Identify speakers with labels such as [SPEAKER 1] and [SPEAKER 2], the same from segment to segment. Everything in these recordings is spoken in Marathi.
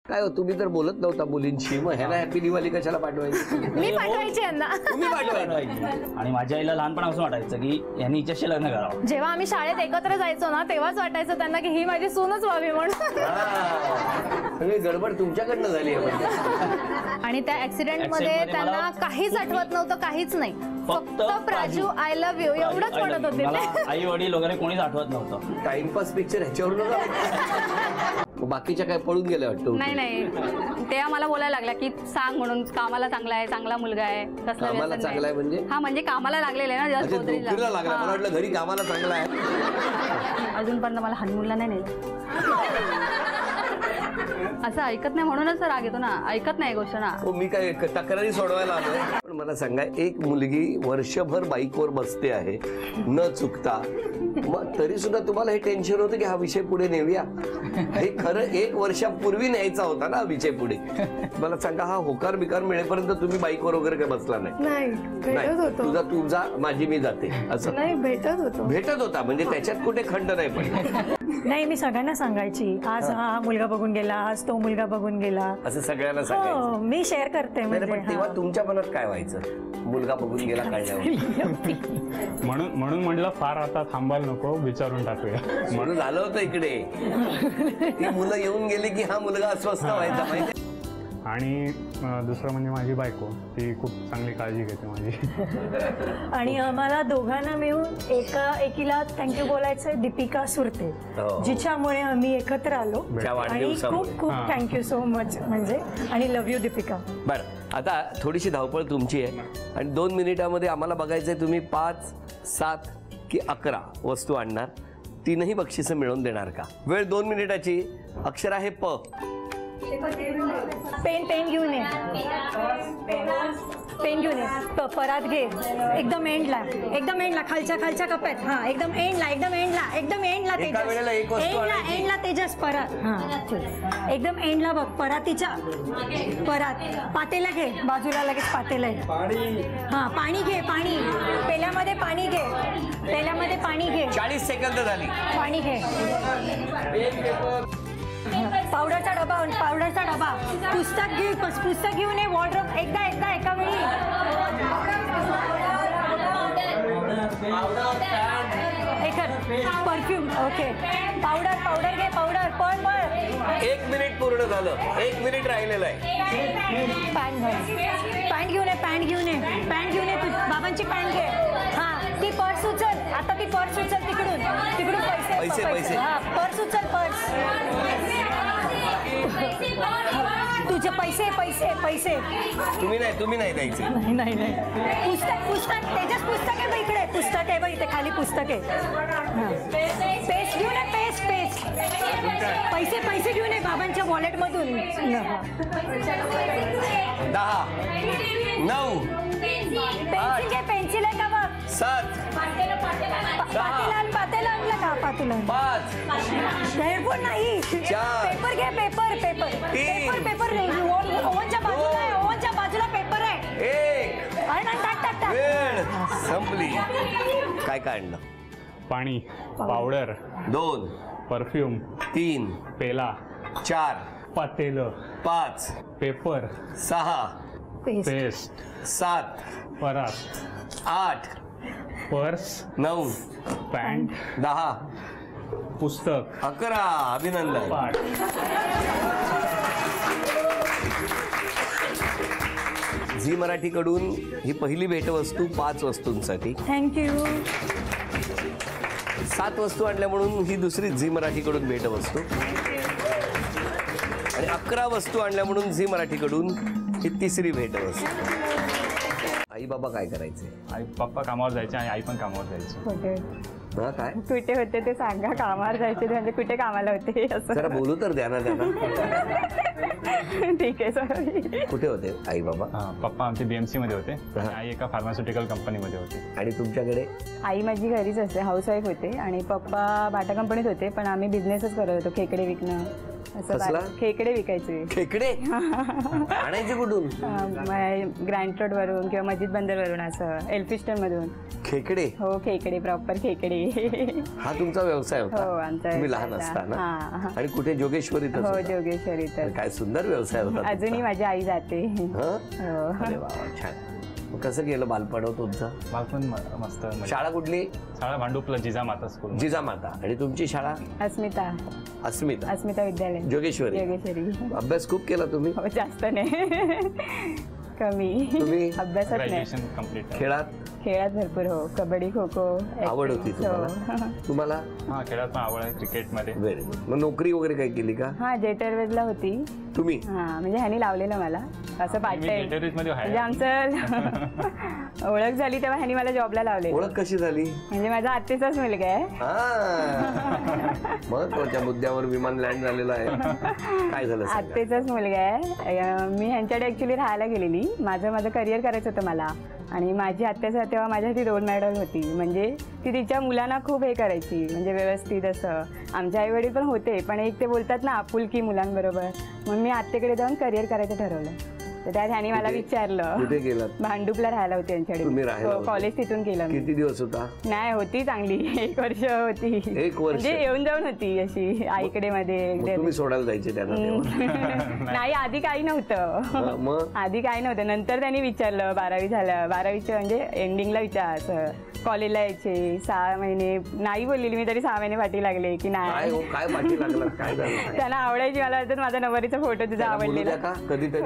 [SPEAKER 1] काय हो तुम्ही तर बोलत नव्हता मुलींशी, मग ह्याला हॅपी दिवाळी कशाला पाठवायची?
[SPEAKER 2] मी पाठवायची यांना.
[SPEAKER 1] तुम्ही पाठवायची.
[SPEAKER 3] आणि माझ्या आईला लहानपणापासून वाटायचं की यांनी हिच्याशी लग्न करावं.
[SPEAKER 2] जेव्हा आम्ही शाळेत एकत्र जायचो ना तेव्हाच वाटायचं त्यांना की ही माझी सूनच व्हावी म्हणून.
[SPEAKER 1] सगळी गडबड तुमच्याकडनं झाली आहे.
[SPEAKER 2] आणि त्या ऍक्सिडेंट मध्ये त्यांना काहीच आठवत नव्हतं, काहीच नाही, फक्त प्राजू आय लव्ह यू एवढंच म्हणत होते.
[SPEAKER 3] आई वडील वगैरे कोणीच आठवत नव्हतं.
[SPEAKER 1] टाइमपास पिक्चर ह्याच्यावर बाकीच्या काय पळून गेल्या वाटतं?
[SPEAKER 4] नाही नाही, ते आम्हाला बोलायला लागला की सांग म्हणून, कामाला चांगला आहे, चांगला मुलगा आहे,
[SPEAKER 1] कामाला चांगला आहे म्हणजे?
[SPEAKER 4] हा म्हणजे कामाला लागलेला आहे ना, जस्ट
[SPEAKER 1] नोकरीला लागला. मला वाटलं घरी कामाला चांगला आहे.
[SPEAKER 4] अजूनपर्यंत मला हनीमूनला नाही नेलं. असं ऐकत नाही म्हणूनच राग येतो ना, ऐकत नाही गोष्ट ना.
[SPEAKER 1] हो मी काय तक्रारी सोडवायला आलोय. पण मला सांगा, एक मुलगी वर्षभर बाईकवर बसते आहे न चुकता, मग तरी सुद्धा तुम्हाला हे टेन्शन होतं की हा विषय पुढे नेऊया? हे खरं 1 वर्षापूर्वी न्यायचा होता ना विषय पुढे. मला सांगा, हा होकार बिकार मिळेपर्यंत तुम्ही बाईकवर वगैरे काय बसला नाही?
[SPEAKER 2] भेटत होतो.
[SPEAKER 1] तुझा माझी मी जाते असं
[SPEAKER 2] नाही, भेटत
[SPEAKER 1] होता म्हणजे त्याच्यात कुठे खंड नाही पडला.
[SPEAKER 5] नाही, मी सगळ्यांना सांगायची, आज हा मुलगा बघून गेला, आज तो मुलगा बघून गेला,
[SPEAKER 1] असं सगळ्यांना सांगायचं.
[SPEAKER 5] मी शेअर करते.
[SPEAKER 1] पण तेव्हा तुमच्या मनात काय व्हायचं मुलगा बघून गेला कळल्यावर?
[SPEAKER 6] म्हणून म्हटलं फार आता थांबायला नको, विचारून टाकूया
[SPEAKER 1] म्हणून झालं होतं इकडे. ती मुलं येऊन गेली की हा मुलगा अस्वस्थ व्हायचा माहिती.
[SPEAKER 6] आणि दुसरं म्हणजे माझी बायको, ती खूप चांगली काळजी घेते माझी.
[SPEAKER 5] आणि आम्हाला दोघांना मिळून एकीला थँक्यू बोलायचं, दीपिका सुरते, जिच्यामुळे आम्ही एकत्र आलो. आणि खूप खूप थँक्यू सो मच म्हणजे, आणि लव्ह यू दीपिका.
[SPEAKER 1] बरं, आता थोडीशी धावपळ तुमची आहे आणि 2 मिनिटामध्ये आम्हाला बघायचंय तुम्ही 5, 7 की 11 वस्तू आणणार. 3ही बक्षिसं मिळवून देणार का? वेळ 2 मिनिटाची. अक्षर आहे प.
[SPEAKER 5] पेन घेऊन ये. पेन घेऊन ये. परात घे. एकदम एंडला खालच्या कप्प्यात. हा, एकदम एंडला तेजस परात. हा, एकदम एंडला बघ. परातीच्या परात पातेला घे, बाजूला लगेच पातेला आहे. हा, पाणी घे. पेल्यामध्ये पाणी घे.
[SPEAKER 1] 40 सेकंद झाली.
[SPEAKER 5] पाणी घे. पावडरचा डबा. पुस्तक घेऊन ये. वॉर्डरोब एकदा एका वेळी. परफ्यूम. ओके. पावडर घे. पळ.
[SPEAKER 1] 1 मिनिट पूर्ण झालं. 1 मिनिट राहिलेलं आहे.
[SPEAKER 5] पॅन्ट घेऊन ये. बाबांची पॅन्ट घे. हा, ती पर्स उचल. आता ती पर्स उचल. तिकडून पैसे. हा, पर्स उचल. तुझे पैसे.
[SPEAKER 1] तुम्ही नाही द्यायचे.
[SPEAKER 5] नाही. पुस्तक तेजस, पुस्तक आहे इकडे. पुस्तक आहे इथे खाली. पुस्तक आहे. पेस्ट घेऊन ये. पेस्ट. पैसे घेऊन ये बाबांच्या वॉलेट मधून.
[SPEAKER 1] 10, 9,
[SPEAKER 5] पेन्सिल आहे का बघ.
[SPEAKER 1] 7,
[SPEAKER 5] पातेला आणलं का?
[SPEAKER 1] 5,
[SPEAKER 5] हेडफोन नाही.
[SPEAKER 1] 4,
[SPEAKER 5] पेपर घे. पेपर ओव्हनच्या बाजूला पेपर आहे.
[SPEAKER 1] 1.
[SPEAKER 5] टाक.
[SPEAKER 1] वेळ संपली. काय आणलं?
[SPEAKER 6] पाणी, पावडर,
[SPEAKER 1] 2,
[SPEAKER 6] परफ्यूम,
[SPEAKER 1] 3,
[SPEAKER 6] पेला,
[SPEAKER 1] 4,
[SPEAKER 6] पातेलं,
[SPEAKER 1] 5,
[SPEAKER 6] पेपर,
[SPEAKER 1] 6,
[SPEAKER 6] पेस्ट,
[SPEAKER 1] 7,
[SPEAKER 6] परात,
[SPEAKER 1] 8,
[SPEAKER 6] पर्स,
[SPEAKER 1] 9,
[SPEAKER 6] पॅन्ट,
[SPEAKER 1] 10,
[SPEAKER 6] पुस्तक,
[SPEAKER 1] 11. अभिनंदन.
[SPEAKER 6] पाठ.
[SPEAKER 1] झी मराठीकडून ही पहिली भेटवस्तू 5 वस्तूंसाठी.
[SPEAKER 5] थँक्यू.
[SPEAKER 1] 7 वस्तू आणल्या म्हणून ही दुसरी झी मराठीकडून भेटवस्तू. आणि 11 वस्तू आणल्या म्हणून झी मराठीकडून ही तिसरी भेटवस्तू. आई बाबा काय करायचे?
[SPEAKER 6] आई पप्पा कामावर जायचे आणि आई पण कामावर जायची.
[SPEAKER 1] काय
[SPEAKER 4] कुठे होते ते सांगा. कामावर जायचे म्हणजे कुठे कामाला होते असं
[SPEAKER 1] जरा बोलू तर द्या ना त्यांना.
[SPEAKER 4] ठीक आहे सर.
[SPEAKER 1] कुठे होते आई बाबा?
[SPEAKER 6] पप्पा आमचे BMC मध्ये होते आणि आई एका फार्मास्युटिकल कंपनीमध्ये होते.
[SPEAKER 1] आणि तुमच्याकडे?
[SPEAKER 4] आई माझी घरीच असते, हाऊसवाईफ होते आणि पप्पा बाटा कंपनीत होते, पण आम्ही बिझनेसच करत होतो, खेकडे विकणं
[SPEAKER 1] कसला?
[SPEAKER 7] खेकडे विकायचे.
[SPEAKER 1] खेकडे आणायचे कुठून?
[SPEAKER 7] ग्रँड रोड वरून किंवा मस्जिद बंदर वरून असं एल्फिस्टन मधून.
[SPEAKER 1] खेकडे?
[SPEAKER 7] हो खेकडे, प्रॉपर खेकडे.
[SPEAKER 1] हा तुमचा व्यवसाय
[SPEAKER 7] हो
[SPEAKER 1] होता
[SPEAKER 7] आमचा
[SPEAKER 1] तुम्ही लहान
[SPEAKER 7] व्यवसाय
[SPEAKER 1] असताना?
[SPEAKER 7] हा.
[SPEAKER 1] आणि कुठे जोगेश्वरीत?
[SPEAKER 7] हो जोगेश्वरी. तर
[SPEAKER 1] काय सुंदर व्यवसाय होता.
[SPEAKER 7] अजूनही माझी आई जाते.
[SPEAKER 1] हं?
[SPEAKER 7] हो.
[SPEAKER 1] अरे वा वा, छान. मग कसं गेलं बालपण तुमचं?
[SPEAKER 6] बालपण मस्त.
[SPEAKER 1] शाळा कुठली?
[SPEAKER 6] शाळा भांडुपला जिजामाता स्कूल.
[SPEAKER 1] जिजामाता. आणि तुमची शाळा?
[SPEAKER 7] अस्मिता.
[SPEAKER 1] अस्मिता
[SPEAKER 7] विद्यालय
[SPEAKER 1] जोगेश्वरी. अभ्यास खूप केला तुम्ही?
[SPEAKER 7] हो जास्त नाही, कमी.
[SPEAKER 1] तुम्ही?
[SPEAKER 7] अभ्यासात नाही.
[SPEAKER 6] Graduation complete.
[SPEAKER 7] खेळात भरपूर. हो कबड्डी, खो खो
[SPEAKER 1] आवड होती तुम्हाला?
[SPEAKER 6] हा खेळात पण आवड आहे, क्रिकेटमध्ये.
[SPEAKER 1] Very good. मग नोकरी वगैरे काही केली का?
[SPEAKER 7] हा जेट एअरवेजला होती.
[SPEAKER 1] तुम्ही?
[SPEAKER 7] हा म्हणजे ह्यानी लावलेलं मला असं पार्ट टाइम.
[SPEAKER 6] मध्ये
[SPEAKER 7] म्हणजे आमचं ओळख झाली तेव्हा ह्यानी मला जॉबला लावले.
[SPEAKER 1] ओळख कशी झाली?
[SPEAKER 7] म्हणजे माझा आत्तेचाच मुलगा आहे.
[SPEAKER 1] महत्वाच्या मुद्द्यावर विमान लँड झालेलं आहे. काय झालं?
[SPEAKER 7] आत्तेचाच मुलगा आहे. मी ह्यांच्याकडे ऍक्च्युली राहायला गेलेली. माझं करिअर करायचं होतं मला. आणि माझी आत्याचा तेव्हा माझ्यासाठी रोल मॉडेल होती. म्हणजे ती तिच्या मुलांना खूप हे करायची, म्हणजे व्यवस्थित असं. आमचे आई वडील पण होते, पण एक ते बोलतात ना आपुलकी मुलांबरोबर. मग मी आत्तेकडे जाऊन करिअर करायचं ठरवलं. तर त्यात ह्यानी मला विचारलं.
[SPEAKER 1] कुठे गेलात?
[SPEAKER 7] भांडुपला राहायला होती
[SPEAKER 1] तुम्ही राहायला
[SPEAKER 7] यांच्याकडे.
[SPEAKER 1] होता?
[SPEAKER 7] कॉलेज तिथून केलं.
[SPEAKER 1] किती दिवस होता?
[SPEAKER 7] नाही होती चांगली, 1 वर्ष होती.
[SPEAKER 1] 1 वर्ष?
[SPEAKER 7] म्हणजे येऊन जाऊन होती अशी आईकडे मध्ये.
[SPEAKER 1] मग तुम्ही सोडायला जायचे त्यांना तेव्हा?
[SPEAKER 7] नाही आधी काही नव्हतं.
[SPEAKER 1] मग
[SPEAKER 7] आधी काही नव्हतं. नंतर त्यांनी विचारलं 12वी झालं. 12वीच्या म्हणजे एंडिंगला असं कॉलेजला यायचे 6 महिने. नाही बोललेली मी तरी 6 महिने पाठी लागले की नाही.
[SPEAKER 1] काय पाठी लागला? काय झालं?
[SPEAKER 7] त्यांना आवडायची. मला वाटतं माझा नवरीचा फोटो तुझा आवडलेला
[SPEAKER 1] का? कधीतरी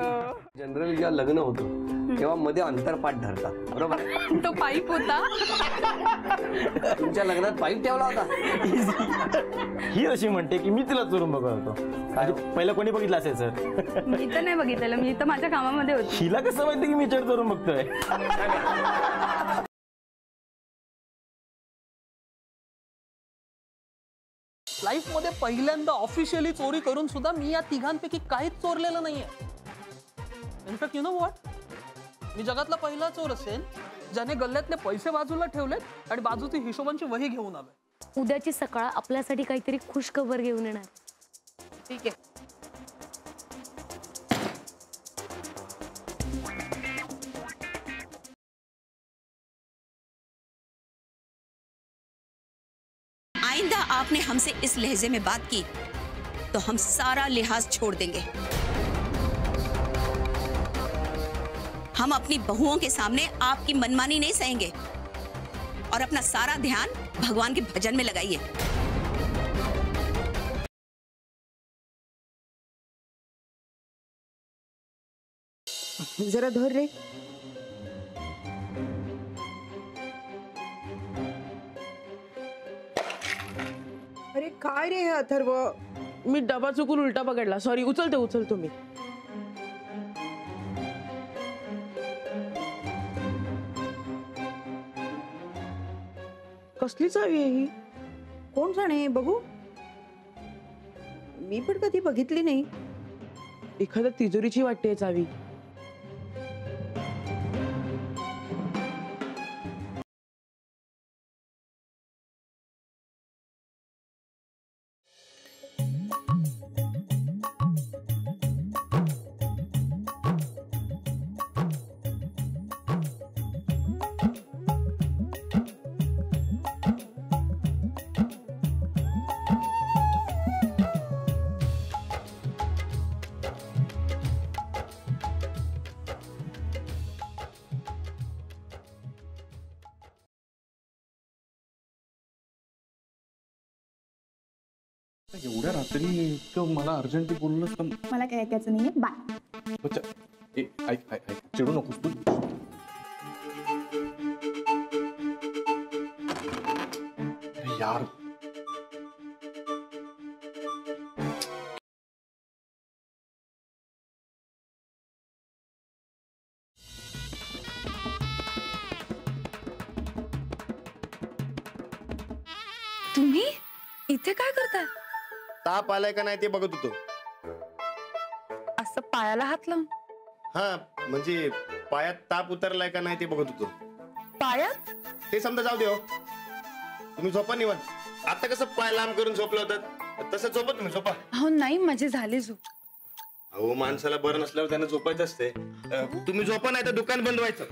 [SPEAKER 1] जनरली जेव्हा लग्न होतं तेव्हा मध्ये अंतरपाठ धरतात, बरोबर?
[SPEAKER 4] तो पाईप होता.
[SPEAKER 1] तुमच्या लग्नात पाईप ठेवला होता?
[SPEAKER 3] ही अशी म्हणते की मी तिला चोरून बघत होतो.
[SPEAKER 1] काय?
[SPEAKER 3] पहिलं कोणी बघितलं असेल सर?
[SPEAKER 4] मी तर नाही बघितलेलं, मी तर माझ्या कामामध्ये होती.
[SPEAKER 3] हिला कसं माहिती की मी चढ चोरून बघतोय?
[SPEAKER 8] लाईफ मध्ये पहिल्यांदा ऑफिशियली चोरी करून सुद्धा मी या तिघांपैकी काहीच चोरलेलं नाहीये. इनफॅक्ट यु नो व्हॉट, मी जगातला पहिला चोर असेल ज्याने गल्ल्यातले पैसे बाजूला ठेवलेत आणि बाजूची हिशोबांची वही घेऊन आलोय.
[SPEAKER 2] उद्याची सकाळ आपल्यासाठी काहीतरी खुश खबर घेऊन येणार.
[SPEAKER 8] ठीक आहे.
[SPEAKER 9] आइंदा आपने हमसे इस लहजे में बात की तो हम सारा लिहाज छोड़ देंगे. हम अपनी बहुओं के सामने आपकी मनमानी नहीं सहेंगे और अपना सारा ध्यान भगवान के भजन में लगाइए.
[SPEAKER 10] जरा धर रे. अरे काय रे हे अथर्व,
[SPEAKER 11] मी डबा चुकून उलटा पकडला, सॉरी. उचलतो मी. कसली चावी आहे ही?
[SPEAKER 10] कोण जाणे, बघू. मी पण कधी बघितली नाही.
[SPEAKER 11] एखाद्या तिजोरीची वाटते चावी.
[SPEAKER 12] एवढ्या रात्री इतकं मला अर्जंटली बोललंस तर
[SPEAKER 5] मला काय ऐकायचं नाहीये. बाय.
[SPEAKER 12] अच्छा, ऐक चिडू नकोस तू. अरे यार,
[SPEAKER 4] तुम्ही इथे काय करताय?
[SPEAKER 13] ताप आलाय का नाही ते बघत होतो.
[SPEAKER 4] असं पायाला हात लावून?
[SPEAKER 13] हा म्हणजे पायात ताप उतरलाय का नाही ते बघत होतो.
[SPEAKER 4] पायात?
[SPEAKER 13] ते समजा जाऊ दे हो. तुम्ही झोपा निवांत. आता कसं पाय लांब करून झोपलं होतं तसं झोपा तुम्ही, झोपा.
[SPEAKER 11] हो नाही माझी झाली झोप.
[SPEAKER 13] अहो माणसाला बरं नसल्यावर त्यांना झोपायचं असते. तुम्ही झोपा, नाही तर दुकान बंद व्हायचं.